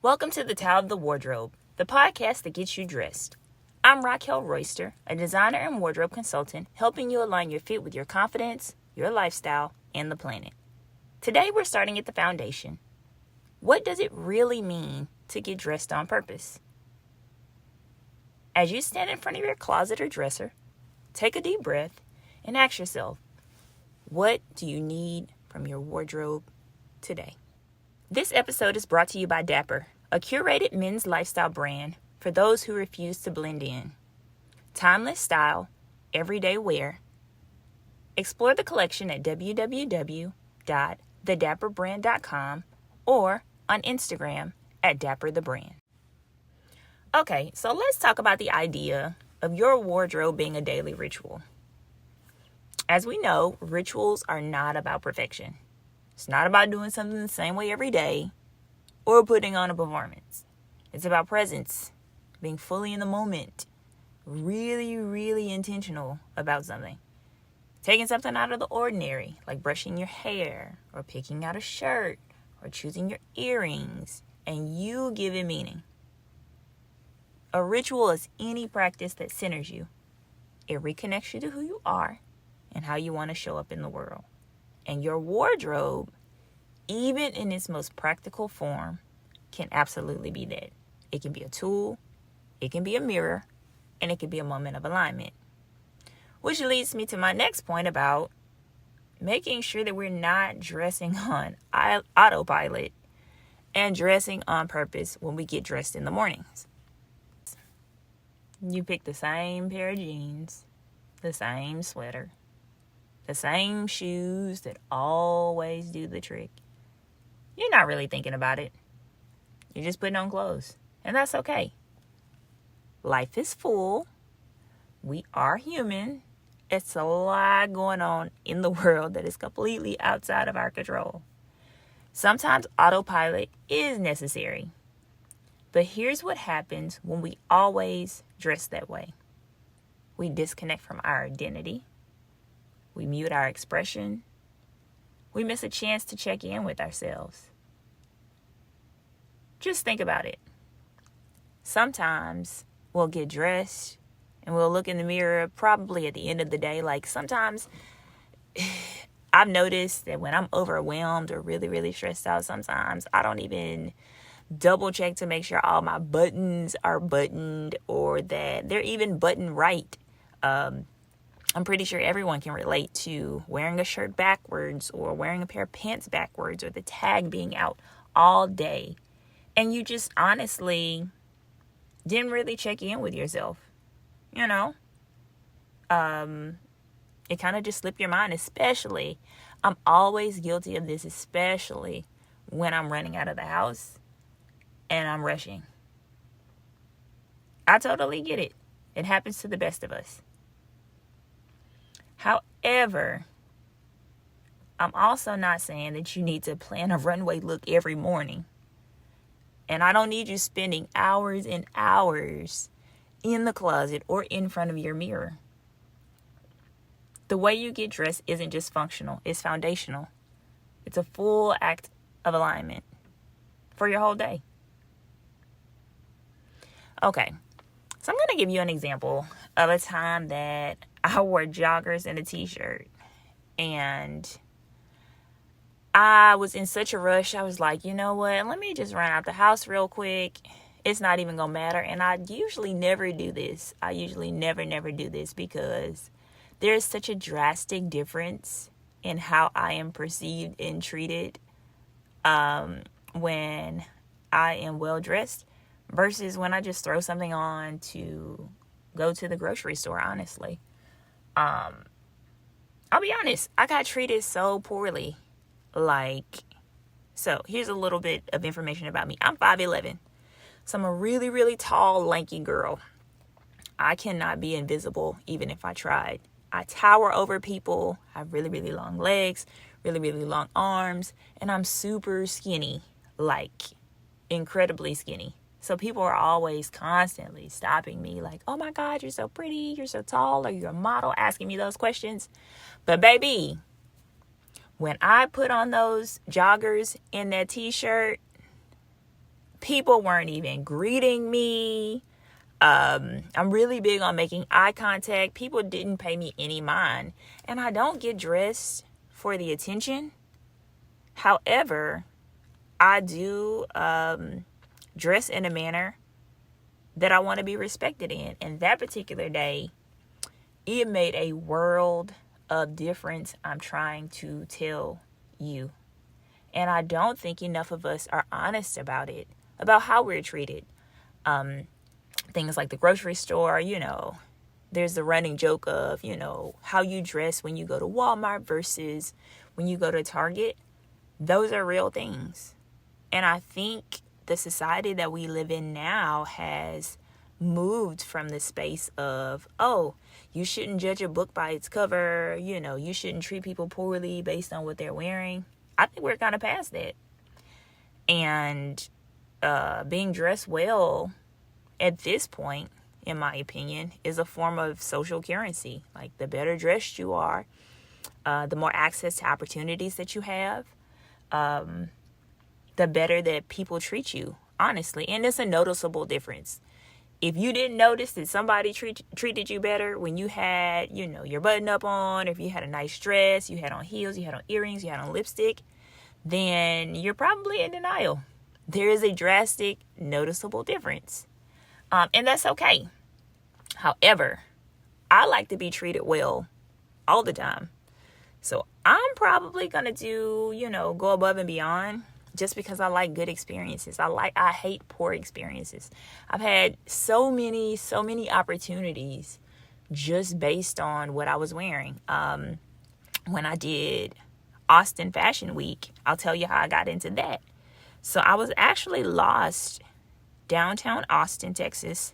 Welcome to the Tao of the Wardrobe, the podcast that gets you dressed. I'm Racquell Royster, a designer and wardrobe consultant, helping you align your fit with your confidence, your lifestyle, and the planet. Today we're starting at the foundation. What does it really mean to get dressed on purpose? As you stand in front of your closet or dresser, take a deep breath and ask yourself, what do you need from your wardrobe today? This episode is brought to you by Dapper, a curated men's lifestyle brand for those who refuse to blend in. Timeless style, everyday wear. Explore the collection at www.thedapperbrand.com or on Instagram at dapperthebrand. Okay, so let's talk about the idea of your wardrobe being a daily ritual. As we know, rituals are not about perfection. It's not about doing something the same way every day or putting on a performance. It's about presence, being fully in the moment, really, really intentional about something. Taking something out of the ordinary, like brushing your hair or picking out a shirt or choosing your earrings, and you give it meaning. A ritual is any practice that centers you. It reconnects you to who you are and how you want to show up in the world. And your wardrobe, even in its most practical form, can absolutely be that. It can be a tool, it can be a mirror, and it can be a moment of alignment. Which leads me to my next point about making sure that we're not dressing on autopilot and dressing on purpose when we get dressed in the mornings. You pick the same pair of jeans, the same sweater, the same shoes that always do the trick. You're not really thinking about it. You're just putting on clothes. And that's okay. Life is full. We are human. It's a lot going on in the world that is completely outside of our control. Sometimes autopilot is necessary. But here's what happens when we always dress that way. We disconnect from our identity. We mute our expression. We miss a chance to check in with ourselves. Just think about it. Sometimes we'll get dressed and we'll look in the mirror probably at the end of the day. Like sometimes I've noticed that when I'm overwhelmed or really, really stressed out, sometimes I don't even double check to make sure all my buttons are buttoned or that they're even buttoned right. I'm pretty sure everyone can relate to wearing a shirt backwards or wearing a pair of pants backwards or the tag being out all day. And you just honestly didn't really check in with yourself. You know? It kind of just slipped your mind, especially. I'm always guilty of this, especially when I'm running out of the house and I'm rushing. I totally get it. It happens to the best of us. However, I'm also not saying that you need to plan a runway look every morning. And I don't need you spending hours and hours in the closet or in front of your mirror. The way you get dressed isn't just functional, it's foundational. It's a full act of alignment for your whole day. Okay, so I'm going to give you an example of a time that I wore joggers and a t-shirt. And I was in such a rush. I was like, you know what? Let me just run out the house real quick. It's not even going to matter. And I usually never do this. I usually never do this because there's such a drastic difference in how I am perceived and treated when I am well dressed versus when I just throw something on to go to the grocery store, honestly. I'll be honest, I got treated so poorly. So here's a little bit of information about me. I'm 5'11", so I'm a really, really tall, lanky girl. I cannot be invisible even if I tried. I tower over people. I have really, really long legs, really, really long arms, and I'm super skinny, incredibly skinny. So people are always constantly stopping me like, oh my God, you're so pretty, you're so tall, or you're a model, asking me those questions. But baby, when I put on those joggers and that t-shirt, People weren't even greeting me. I'm really big on making eye contact. People didn't pay me any mind. And I don't get dressed for the attention. However, I do dress in a manner that I want to be respected in. And that particular day, it made a world of difference. I'm trying to tell you. And I don't think enough of us are honest about it, about how we're treated. Things like the grocery store, there's the running joke of, how you dress when you go to Walmart versus when you go to Target. Those are real things. And I think the society that we live in now has moved from the space of, you shouldn't judge a book by its cover. You shouldn't treat people poorly based on what they're wearing. I think we're kind of past that. And being dressed well at this point, in my opinion, is a form of social currency. Like, the better dressed you are, the more access to opportunities that you have, the better that people treat you, honestly. And it's a noticeable difference. If you didn't notice that somebody treated you better when you had, your button up on, or if you had a nice dress, you had on heels, you had on earrings, you had on lipstick, then you're probably in denial. There is a drastic, noticeable difference. And that's okay. However, I like to be treated well all the time. So I'm probably going to do, go above and beyond, just because I like good experiences. I hate poor experiences. I've had so many opportunities just based on what I was wearing. When I did Austin Fashion Week, I'll tell you how I got into that. So I was actually lost downtown Austin, Texas,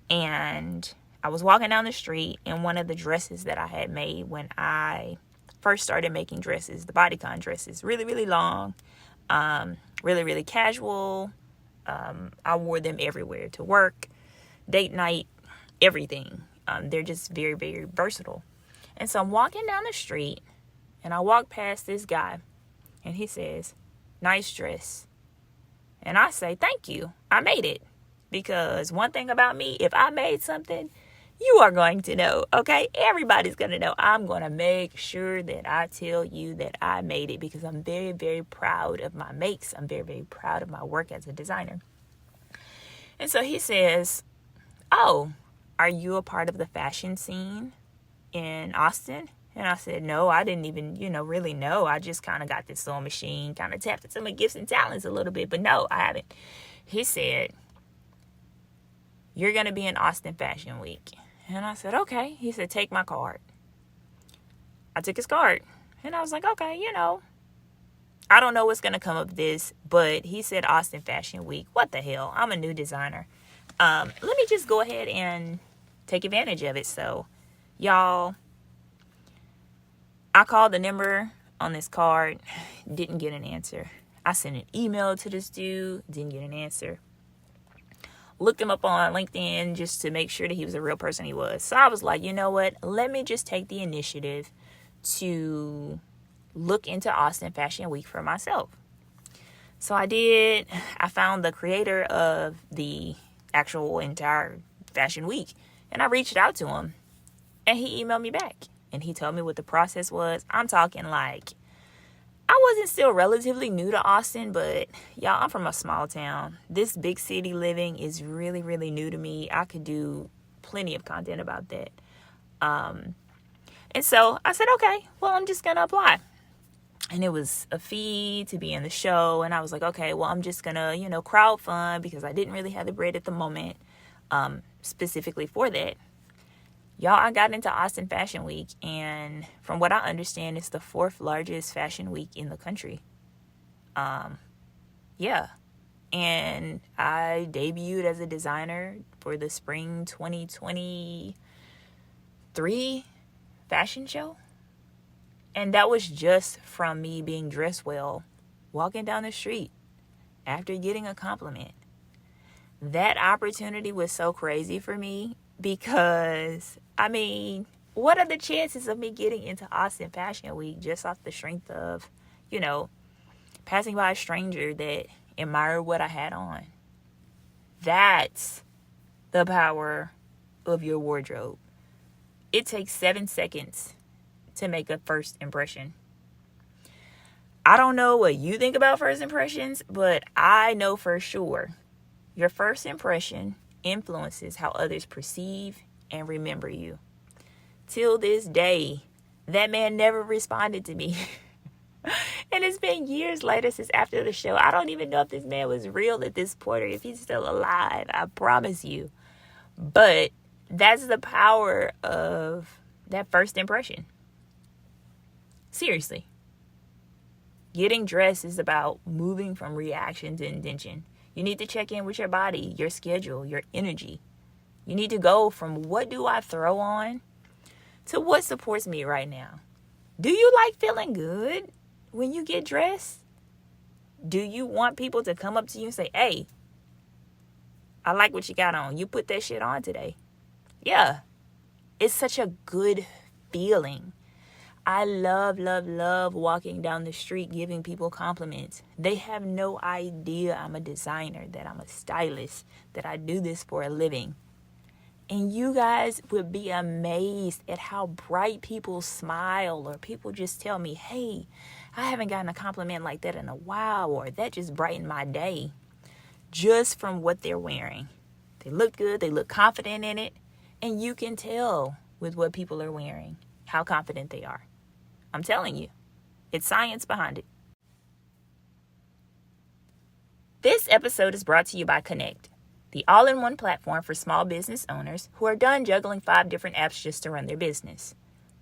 and I was walking down the street, and one of the dresses that I had made when I first started making dresses, the bodycon dresses, really, really long, really, really casual. I wore them everywhere, to work, date night, everything. They're just very, very versatile. And so I'm walking down the street, and I walk past this guy, and he says, "Nice dress." And I say, "Thank you. I made it." Because one thing about me, if I made something, you are going to know, okay? Everybody's going to know. I'm going to make sure that I tell you that I made it, because I'm very, very proud of my makes. I'm very, very proud of my work as a designer. And so he says, "Oh, are you a part of the fashion scene in Austin?" And I said, "No, I didn't even, really know. I just kind of got this sewing machine, kind of tapped into my gifts and talents a little bit, but no, I haven't." He said, "You're going to be in Austin Fashion Week." And I said, "Okay." He said, "Take my card." I took his card, and I was like, okay, I don't know what's going to come of this, but he said Austin Fashion Week. What the hell? I'm a new designer. Let me just go ahead and take advantage of it. So, y'all, I called the number on this card, didn't get an answer. I sent an email to this dude, didn't get an answer. Looked him up on LinkedIn just to make sure that he was a real person. He was. So I was like, you know what? Let me just take the initiative to look into Austin Fashion Week for myself. So I did. I found the creator of the actual entire Fashion Week, and I reached out to him, and he emailed me back, and he told me what the process was. I'm talking like, I wasn't still relatively new to Austin, but y'all, I'm from a small town. This big city living is really, really new to me. I could do plenty of content about that. And so I said, okay, well, I'm just going to apply. And it was a fee to be in the show. And I was like, okay, well, I'm just going to, crowdfund, because I didn't really have the bread at the moment, specifically for that. Y'all, I got into Austin Fashion Week, and from what I understand, it's the 4th largest fashion week in the country. Yeah. And I debuted as a designer for the spring 2023 fashion show. And that was just from me being dressed well, walking down the street after getting a compliment. That opportunity was so crazy for me, because, what are the chances of me getting into Austin Fashion Week just off the strength of, passing by a stranger that admired what I had on? That's the power of your wardrobe. It takes 7 seconds to make a first impression. I don't know what you think about first impressions, but I know for sure your first impression influences how others perceive and remember you. Till this day, that man never responded to me. And it's been years later since after the show. I don't even know if this man was real at this point or if he's still alive. I promise you. But that's the power of that first impression. Seriously. Getting dressed is about moving from reaction to intention. You need to check in with your body, your schedule, your energy. You need to go from what do I throw on to what supports me right now. Do you like feeling good when you get dressed? Do you want people to come up to you and say, hey, I like what you got on. You put that shit on today. Yeah, it's such a good feeling. I love walking down the street giving people compliments. They have no idea I'm a designer, that I'm a stylist, that I do this for a living. And you guys would be amazed at how bright people smile, or people just tell me, hey, I haven't gotten a compliment like that in a while, or that just brightened my day, just from what they're wearing. They look good, they look confident in it, and you can tell with what people are wearing how confident they are. I'm telling you, it's science behind it. This episode is brought to you by Connect, the all-in-one platform for small business owners who are done juggling 5 different apps just to run their business.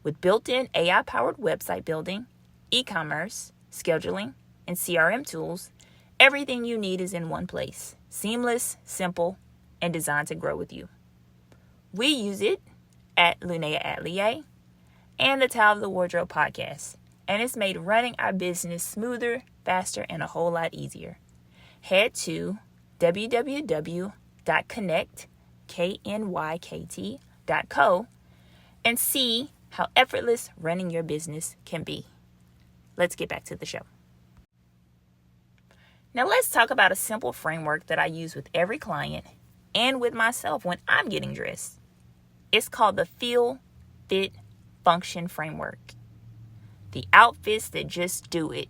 With built-in AI-powered website building, e-commerce, scheduling, and CRM tools, everything you need is in one place. Seamless, simple, and designed to grow with you. We use it at Lunea Atelier and the Tile of the Wardrobe podcast, and it's made running our business smoother, faster, and a whole lot easier. Head to www.connect.co and see how effortless running your business can be. Let's get back to the show. Now let's talk about a simple framework that I use with every client and with myself when I'm getting dressed. It's called the Feel, Fit, Function framework. The outfits that just do it.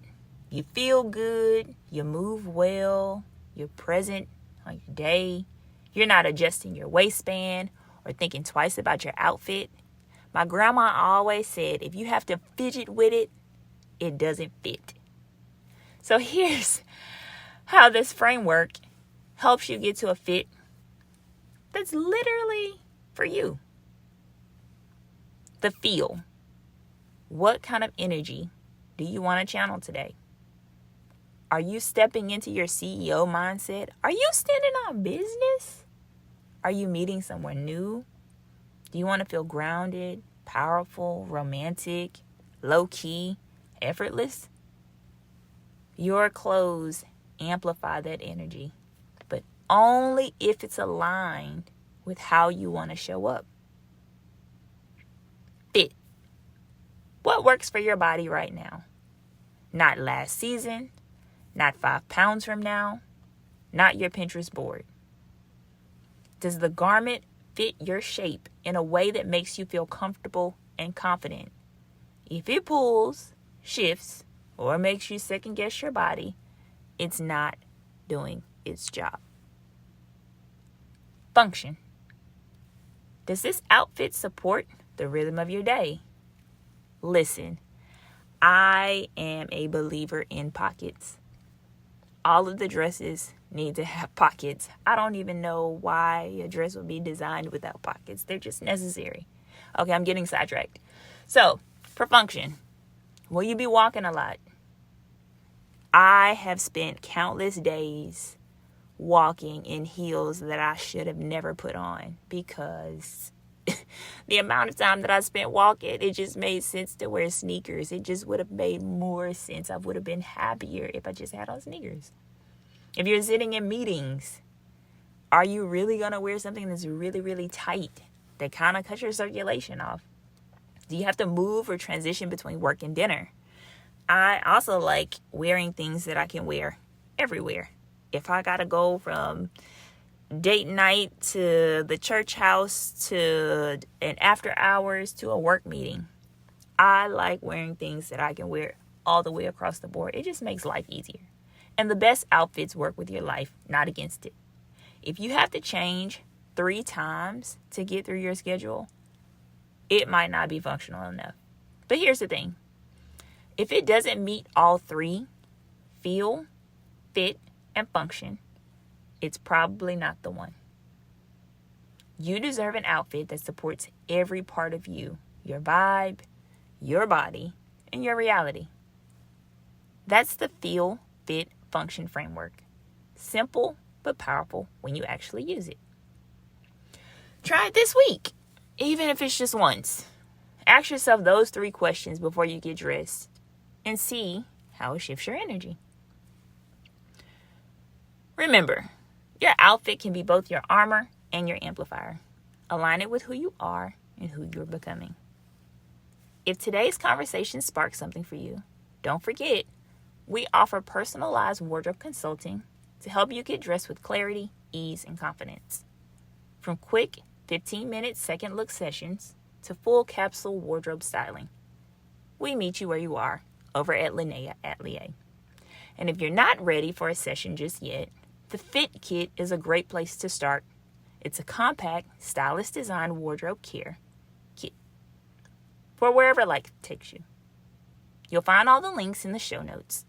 You feel good, you move well, you're present on your day, you're not adjusting your waistband or thinking twice about your outfit. My grandma always said, if you have to fidget with it, it doesn't fit. So here's how this framework helps you get to a fit that's literally for you. The feel. What kind of energy do you want to channel today? Are you stepping into your CEO mindset? Are you standing on business? Are you meeting someone new? Do you want to feel grounded, powerful, romantic, low-key, effortless? Your clothes amplify that energy, but only if it's aligned with how you want to show up. Fit. What works for your body right now? Not last season, not 5 pounds from now, not your Pinterest board. Does the garment fit your shape in a way that makes you feel comfortable and confident? If it pulls, shifts, or makes you second guess your body, it's not doing its job. Function. Does this outfit support the rhythm of your day? Listen, I am a believer in pockets. All of the dresses need to have pockets. I don't even know why a dress would be designed without pockets. They're just necessary. Okay, I'm getting sidetracked. So, for function, will you be walking a lot? I have spent countless days walking in heels that I should have never put on because the amount of time that I spent walking, it just made sense to wear sneakers. It just would have made more sense. I would have been happier if I just had on sneakers. If you're sitting in meetings, are you really going to wear something that's really, really tight that kind of cuts your circulation off? Do you have to move or transition between work and dinner? I also like wearing things that I can wear everywhere. If I got to go from date night to the church house to an after hours to a work meeting. I like wearing things that I can wear all the way across the board. It just makes life easier. And the best outfits work with your life, not against it. If you have to change 3 times to get through your schedule, it might not be functional enough. But here's the thing. If it doesn't meet all 3, feel, fit, and function, it's probably not the one. You deserve an outfit that supports every part of you, your vibe, your body, and your reality. That's the feel, fit, function framework. Simple but powerful when you actually use it. Try it this week, even if it's just once. Ask yourself those 3 questions before you get dressed and see how it shifts your energy. Remember, your outfit can be both your armor and your amplifier. Align it with who you are and who you're becoming. If today's conversation sparked something for you, don't forget, we offer personalized wardrobe consulting to help you get dressed with clarity, ease, and confidence. From quick 15-minute second look sessions to full capsule wardrobe styling, we meet you where you are over at Lunea Atelier. And if you're not ready for a session just yet, the Fit Kit is a great place to start. It's a compact, stylist designed wardrobe care kit for wherever life takes you. You'll find all the links in the show notes.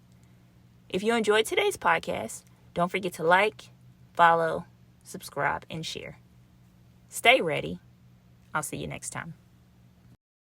If you enjoyed today's podcast, don't forget to like, follow, subscribe, and share. Stay ready. I'll see you next time.